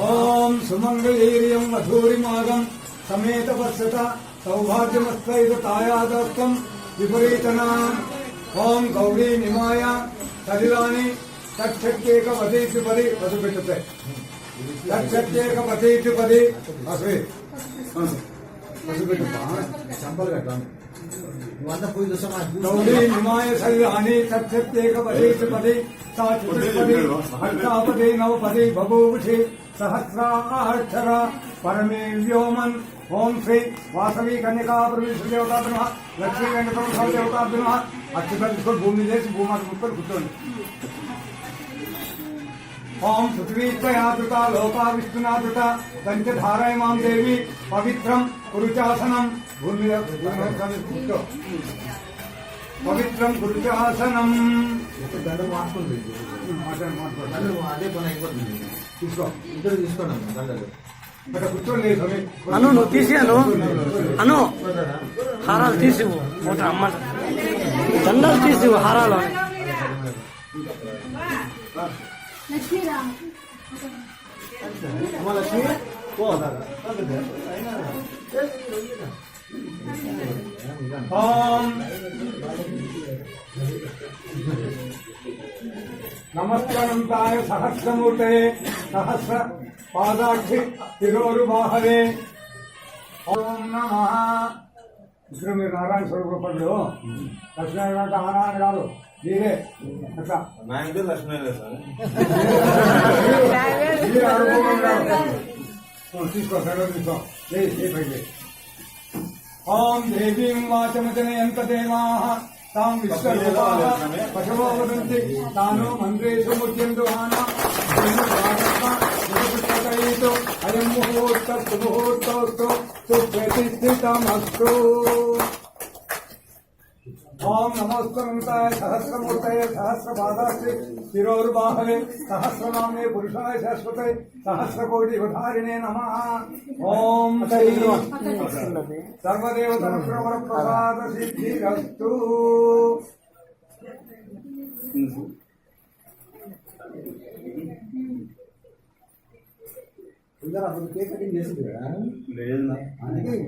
ఓం సుమంగళీర్యం మధురిమాగం సమేత పశ్యత సౌభాగ్యమస్తైత తాయాదత్తం విపరీతన. ఓం గౌరీ నిమాయ సలిలాని తక్షత్యేక పదేటి పది పసు పెట్టుతాయి. తక్షత్యేక పదేటి పది అసే పసు పెట్టుతా చంపలు కట్టాను. గౌరీ నిమాయ సలిలాని తక్షత్యేక పదేటి పది సా చతుష్పది అష్టాపది నవపది బభూషి సహస్రాక్షర పరమే వ్యోమన్. ఓం శ్రీ వాసవి కన్యకా పరమేశ్వర దేవతాభ్య నమః. లక్ష్మీ వెంకటరమణ దేవతాభ్య నమః. అత్యుత తీసుకొని భూమి చేసి భూమాత ముక్కలు కూర్చోండి. ఓం పృథ్వీత్వయాదృత లోకా విష్ణునాదృత పంచధారాయమాం దేవి పవిత్రం కురుచాసనం. భూమి మీద కూర్చో. పవిత్రం కురుచాసనం. దండం మార్చుకుంది. అదే పని అయిపోతుంది. తీసుకో. ఇద్దరు తీసుకున్నాం దండలు. అను నువ్వు తీసేయను. అను హారాలు తీసివు. ఒకటి అమ్మ దండాలు తీసివు హారాలు. లక్ష్మి నమస్కారంతాయ సహస్రమూర్తే సహస్ర పాదాక్షి శిరోరుబాహవే. ఓం నమః. ఇప్పుడు మీరు నారాయణ స్వరూపంలో లక్ష్మీనారాయణ నారాయణ కాదు మీరే అట్లా నా ఇంటి లక్ష్మీ సార్ తీసుకో తీసుకో. ఓం దేవీం వాచమజనయంత దేవాః తాం విశ్వరూపాః పశవో వదంతి తానో మంత్రేషు ముచ్యంతు ఆనా అయం ముహూర్త సుముహూర్తోస్తు సుప్రతిష్ఠితమస్తు. ఓం నమస్కారాయ సహస్రమూర్తయే సహస్రపాదాశ్రీ శిరోర్బాహవే సహస్రనామే పురుషాయ శాశ్వతే సహస్రకోటి యువధారిణే నమః. ఓం సర్వదేవతర ప్రసాద సిద్ధిరస్తు. కేక్ కటింగ్ చేసింది కదా. లేదు.